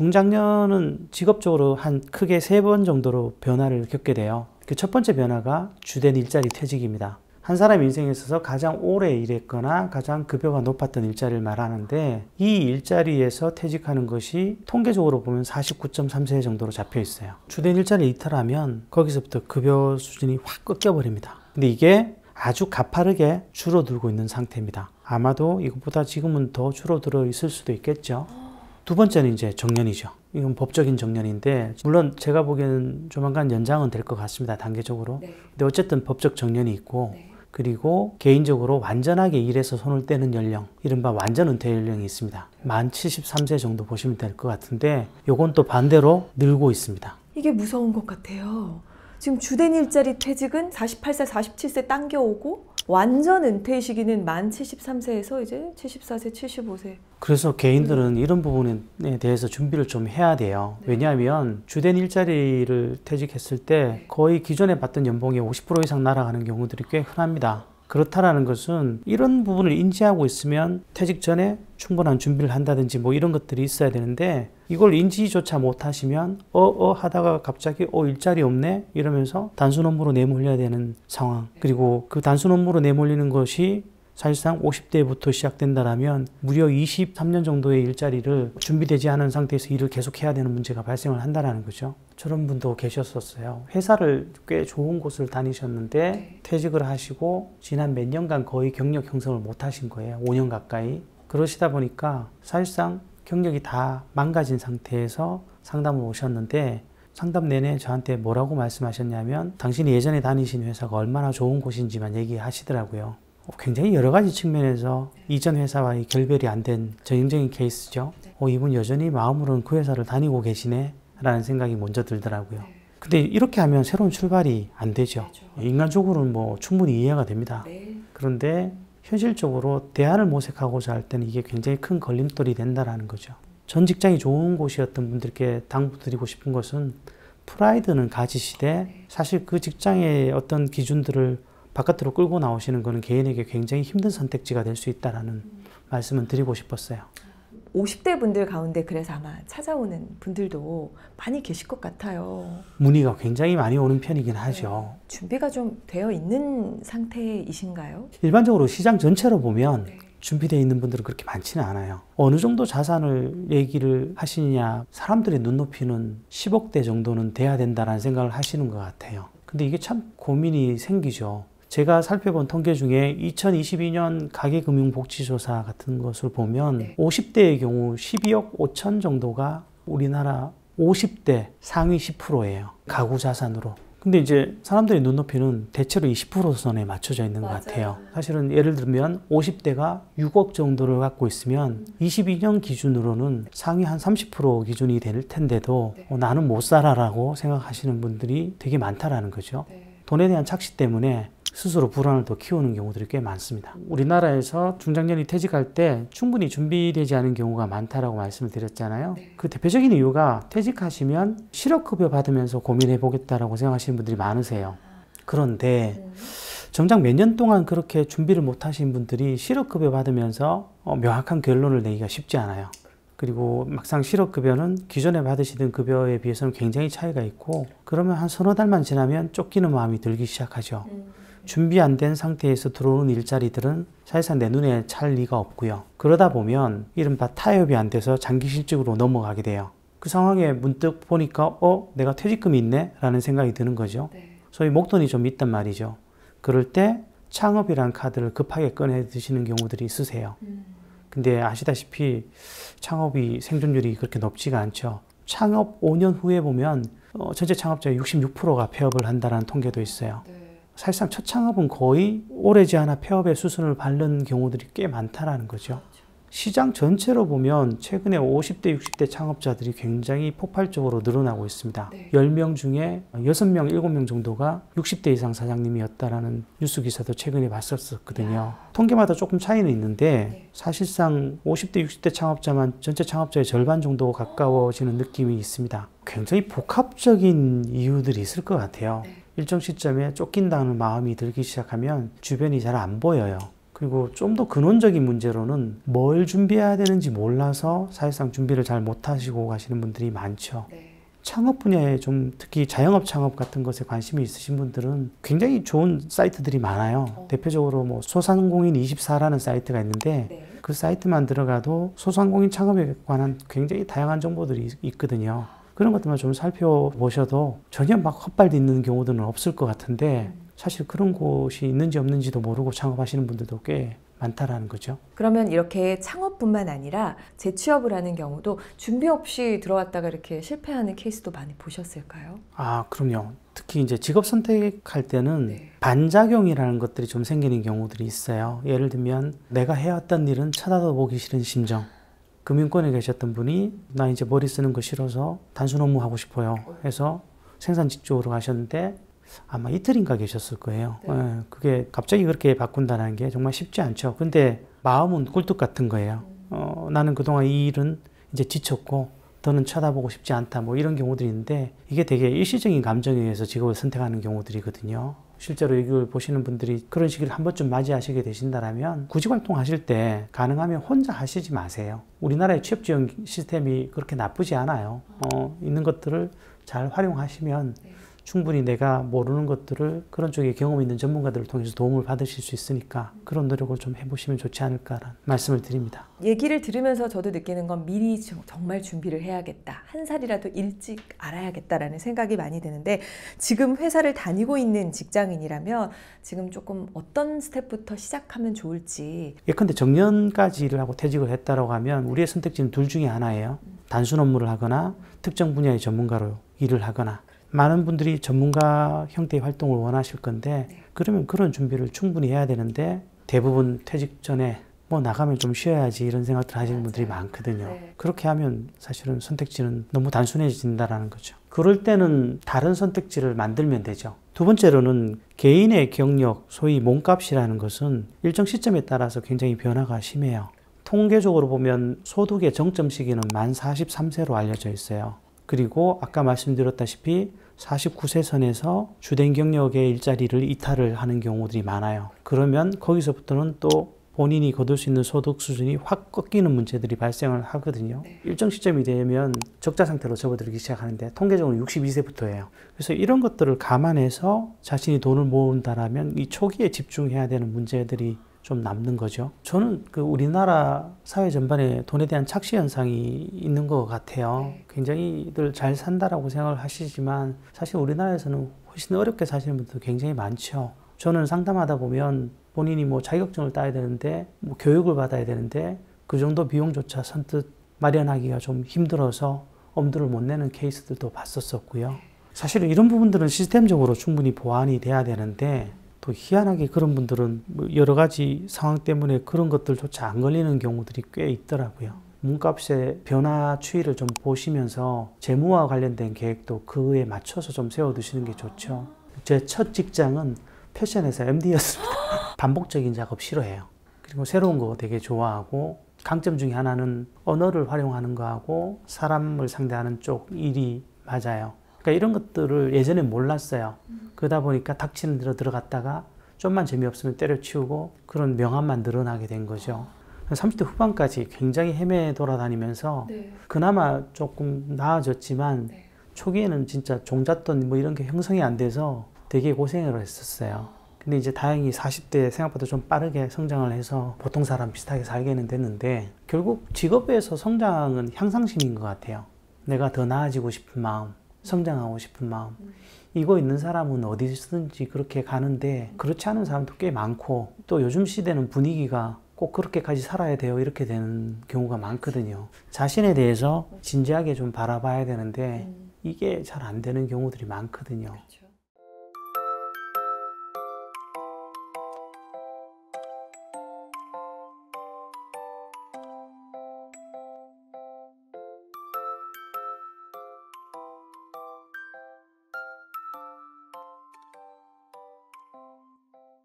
중장년은 직업적으로 한 크게 3번 정도로 변화를 겪게 돼요. 그 첫 번째 변화가 주된 일자리 퇴직입니다. 한 사람 인생에 있어서 가장 오래 일했거나 가장 급여가 높았던 일자리를 말하는데, 이 일자리에서 퇴직하는 것이 통계적으로 보면 49.3세 정도로 잡혀 있어요. 주된 일자리를 이탈하면 거기서부터 급여 수준이 확 꺾여버립니다. 근데 이게 아주 가파르게 줄어들고 있는 상태입니다. 아마도 이것보다 지금은 더 줄어들어 있을 수도 있겠죠. 두 번째는 이제 정년이죠. 이건 법적인 정년인데, 물론 제가 보기에는 조만간 연장은 될 것 같습니다, 단계적으로. 네. 근데 어쨌든 법적 정년이 있고, 네. 그리고 개인적으로 완전하게 일해서 손을 떼는 연령, 이른바 완전 은퇴 연령이 있습니다. 만 73세 정도 보시면 될 것 같은데, 요건 또 반대로 늘고 있습니다. 이게 무서운 것 같아요. 지금 주된 일자리 퇴직은 48세, 47세 당겨오고, 완전 은퇴 시기는 만 73세에서 이제 74세, 75세. 그래서 개인들은 이런 부분에 대해서 준비를 좀 해야 돼요. 왜냐하면 주된 일자리를 퇴직했을 때 거의 기존에 받던 연봉의 50% 이상 날아가는 경우들이 꽤 흔합니다. 그렇다라는 것은 이런 부분을 인지하고 있으면 퇴직 전에 충분한 준비를 한다든지 뭐 이런 것들이 있어야 되는데, 이걸 인지조차 못 하시면 하다가 갑자기 일자리 없네 이러면서 단순 업무로 내몰려야 되는 상황. 그리고 그 단순 업무로 내몰리는 것이 사실상 50대부터 시작된다라면 무려 23년 정도의 일자리를 준비되지 않은 상태에서 일을 계속해야 되는 문제가 발생을 한다는 거죠. 저런 분도 계셨었어요. 회사를 꽤 좋은 곳을 다니셨는데 퇴직을 하시고 지난 몇 년간 거의 경력 형성을 못 하신 거예요. 5년 가까이. 그러시다 보니까 사실상 경력이 다 망가진 상태에서 상담을 오셨는데, 상담 내내 저한테 뭐라고 말씀하셨냐면, 당신이 예전에 다니신 회사가 얼마나 좋은 곳인지만 얘기하시더라고요. 굉장히 여러 가지 측면에서 이전 회사와의 결별이 안 된 전형적인 케이스죠. 이분 여전히 마음으로는 그 회사를 다니고 계시네 라는 생각이 먼저 들더라고요. 근데 이렇게 하면 새로운 출발이 안 되죠. 인간적으로는 뭐 충분히 이해가 됩니다. 그런데 현실적으로 대안을 모색하고자 할 때는 이게 굉장히 큰 걸림돌이 된다는 거죠. 전 직장이 좋은 곳이었던 분들께 당부드리고 싶은 것은, 프라이드는 가지시되 사실 그 직장의 어떤 기준들을 바깥으로 끌고 나오시는 것은 개인에게 굉장히 힘든 선택지가 될 수 있다는 말씀은 드리고 싶었어요. 50대 분들 가운데 그래서 아마 찾아오는 분들도 많이 계실 것 같아요. 문의가 굉장히 많이 오는 편이긴 하죠. 준비가 좀 되어 있는 상태이신가요? 일반적으로 시장 전체로 보면 준비되어 있는 분들은 그렇게 많지는 않아요. 어느 정도 자산을 얘기를 하시느냐, 사람들의 눈높이는 10억대 정도는 돼야 된다는 생각을 하시는 것 같아요. 근데 이게 참 고민이 생기죠. 제가 살펴본 통계 중에 2022년 가계금융복지조사 같은 것을 보면 50대의 경우 12억 5천 정도가 우리나라 50대 상위 10%예요. 가구 자산으로. 근데 이제 사람들의 눈높이는 대체로 20% 선에 맞춰져 있는 것 같아요. 사실은 예를 들면 50대가 6억 정도를 갖고 있으면 22년 기준으로는 상위 한 30% 기준이 될 텐데도 나는 못 살아라고 생각하시는 분들이 되게 많다라는 거죠. 돈에 대한 착시 때문에 스스로 불안을 더 키우는 경우들이 꽤 많습니다. 우리나라에서 중장년이 퇴직할 때 충분히 준비되지 않은 경우가 많다라고 말씀을 드렸잖아요. 그 대표적인 이유가 퇴직하시면 실업급여 받으면서 고민해 보겠다라고 생각하시는 분들이 많으세요. 그런데 정작 몇 년 동안 그렇게 준비를 못 하신 분들이 실업급여 받으면서 명확한 결론을 내기가 쉽지 않아요. 그리고 막상 실업급여는 기존에 받으시던 급여에 비해서는 굉장히 차이가 있고, 그러면 한 서너 달만 지나면 쫓기는 마음이 들기 시작하죠. 준비 안 된 상태에서 들어오는 일자리들은 사실상 내 눈에 찰 리가 없고요. 그러다 보면 이른바 타협이 안 돼서 장기 실직으로 넘어가게 돼요. 그 상황에 문득 보니까 내가 퇴직금이 있네? 라는 생각이 드는 거죠. 소위 목돈이 좀 있단 말이죠. 그럴 때 창업이라는 카드를 급하게 꺼내 드시는 경우들이 있으세요. 근데 아시다시피 창업이 생존율이 그렇게 높지가 않죠. 창업 5년 후에 보면 전체 창업자의 66%가 폐업을 한다는 통계도 있어요. 사실상 첫 창업은 거의 오래지 않아 폐업의 수순을 밟는 경우들이 꽤 많다는 거죠. 시장 전체로 보면 최근에 50대, 60대 창업자들이 굉장히 폭발적으로 늘어나고 있습니다. 10명 중에 6명, 7명 정도가 60대 이상 사장님이었다라는 뉴스 기사도 최근에 봤었거든요. 통계마다 조금 차이는 있는데 사실상 50대, 60대 창업자만 전체 창업자의 절반 정도 가까워지는 느낌이 있습니다. 굉장히 복합적인 이유들이 있을 것 같아요. 일정 시점에 쫓긴다는 마음이 들기 시작하면 주변이 잘 안 보여요. 그리고 좀 더 근원적인 문제로는 뭘 준비해야 되는지 몰라서 사실상 준비를 잘 못하시고 가시는 분들이 많죠. 창업 분야에 좀 특히 자영업 창업 같은 것에 관심이 있으신 분들은 굉장히 좋은 사이트들이 많아요. 대표적으로 뭐 소상공인24라는 사이트가 있는데 그 사이트만 들어가도 소상공인 창업에 관한 굉장히 다양한 정보들이 있거든요. 그런 것들만 좀 살펴보셔도 전혀 막 헛발딛는 경우들은 없을 것 같은데 사실 그런 곳이 있는지 없는지도 모르고 창업하시는 분들도 꽤 많다라는 거죠. 그러면 이렇게 창업뿐만 아니라 재취업을 하는 경우도 준비 없이 들어왔다가 이렇게 실패하는 케이스도 많이 보셨을까요? 아, 그럼요. 특히 이제 직업 선택할 때는 반작용이라는 것들이 좀 생기는 경우들이 있어요. 예를 들면 내가 해왔던 일은 쳐다도 보기 싫은 심정. 금융권에 계셨던 분이 나 이제 머리 쓰는 거 싫어서 단순 업무 하고 싶어요 해서 생산직 쪽으로 가셨는데 아마 이틀인가 계셨을 거예요. 그게 갑자기 그렇게 바꾼다는 게 정말 쉽지 않죠. 근데 마음은 꿀뚝 같은 거예요. 나는 그동안 이 일은 이제 지쳤고 더는 쳐다보고 싶지 않다 뭐 이런 경우들이 있는데 이게 되게 일시적인 감정에 의해서 직업을 선택하는 경우들이거든요. 실제로 이걸 보시는 분들이 그런 시기를 한 번쯤 맞이하시게 되신다면 구직 활동하실 때 가능하면 혼자 하시지 마세요. 우리나라의 취업 지원 시스템이 그렇게 나쁘지 않아요. 있는 것들을 잘 활용하시면 충분히 내가 모르는 것들을 그런 쪽에 경험 있는 전문가들을 통해서 도움을 받으실 수 있으니까 그런 노력을 좀 해보시면 좋지 않을까라는 말씀을 드립니다. 얘기를 들으면서 저도 느끼는 건 미리 정말 준비를 해야겠다. 한 살이라도 일찍 알아야겠다라는 생각이 많이 드는데 지금 회사를 다니고 있는 직장인이라면 지금 조금 어떤 스텝부터 시작하면 좋을지. 예컨대 정년까지 일을 하고 퇴직을 했다라고 하면 우리의 선택지는 둘 중에 하나예요. 단순 업무를 하거나 특정 분야의 전문가로 일을 하거나 많은 분들이 전문가 형태의 활동을 원하실 건데 그러면 그런 준비를 충분히 해야 되는데 대부분 퇴직 전에 뭐 나가면 좀 쉬어야지 이런 생각들 하시는 분들이 많거든요. 그렇게 하면 사실은 선택지는 너무 단순해진다는 거죠. 그럴 때는 다른 선택지를 만들면 되죠. 두 번째로는 개인의 경력, 소위 몸값이라는 것은 일정 시점에 따라서 굉장히 변화가 심해요. 통계적으로 보면 소득의 정점 시기는 만 43세로 알려져 있어요. 그리고 아까 말씀드렸다시피 49세 선에서 주된 경력의 일자리를 이탈을 하는 경우들이 많아요. 그러면 거기서부터는 또 본인이 거둘 수 있는 소득 수준이 확 꺾이는 문제들이 발생을 하거든요. 일정 시점이 되면 적자 상태로 접어들기 시작하는데 통계적으로 62세부터예요. 그래서 이런 것들을 감안해서 자신이 돈을 모은다라면 이 초기에 집중해야 되는 문제들이 좀 남는 거죠. 저는 그 우리나라 사회 전반에 돈에 대한 착시 현상이 있는 것 같아요. 굉장히들 잘 산다라고 생각을 하시지만 사실 우리나라에서는 훨씬 어렵게 사시는 분들도 굉장히 많죠. 저는 상담하다 보면 본인이 뭐 자격증을 따야 되는데 뭐 교육을 받아야 되는데 그 정도 비용조차 선뜻 마련하기가 좀 힘들어서 엄두를 못 내는 케이스들도 봤었고요. 사실은 이런 부분들은 시스템적으로 충분히 보완이 돼야 되는데 또 희한하게 그런 분들은 여러 가지 상황 때문에 그런 것들조차 안 걸리는 경우들이 꽤 있더라고요. 몸값의 변화 추이를 좀 보시면서 재무와 관련된 계획도 그에 맞춰서 좀 세워두시는 게 좋죠. 제 첫 직장은 패션회사 MD였습니다. 반복적인 작업 싫어해요. 그리고 새로운 거 되게 좋아하고 강점 중에 하나는 언어를 활용하는 거하고 사람을 상대하는 쪽 일이 맞아요. 그러니까 이런 것들을 예전에 몰랐어요. 그러다 보니까 닥치는 대로 들어갔다가 좀만 재미없으면 때려치우고 그런 명함만 늘어나게 된 거죠. 30대 후반까지 굉장히 헤매 돌아다니면서 그나마 조금 나아졌지만 초기에는 진짜 종잣돈 뭐 이런 게 형성이 안 돼서 되게 고생을 했었어요. 근데 이제 다행히 40대 생각보다 좀 빠르게 성장을 해서 보통 사람 비슷하게 살게는 됐는데 결국 직업에서 성장은 향상심인 것 같아요. 내가 더 나아지고 싶은 마음, 성장하고 싶은 마음. 이거 있는 사람은 어디든지 그렇게 가는데 그렇지 않은 사람도 꽤 많고 또 요즘 시대는 분위기가 꼭 그렇게까지 살아야 돼요 이렇게 되는 경우가 많거든요. 자신에 대해서 진지하게 좀 바라봐야 되는데 이게 잘 안 되는 경우들이 많거든요.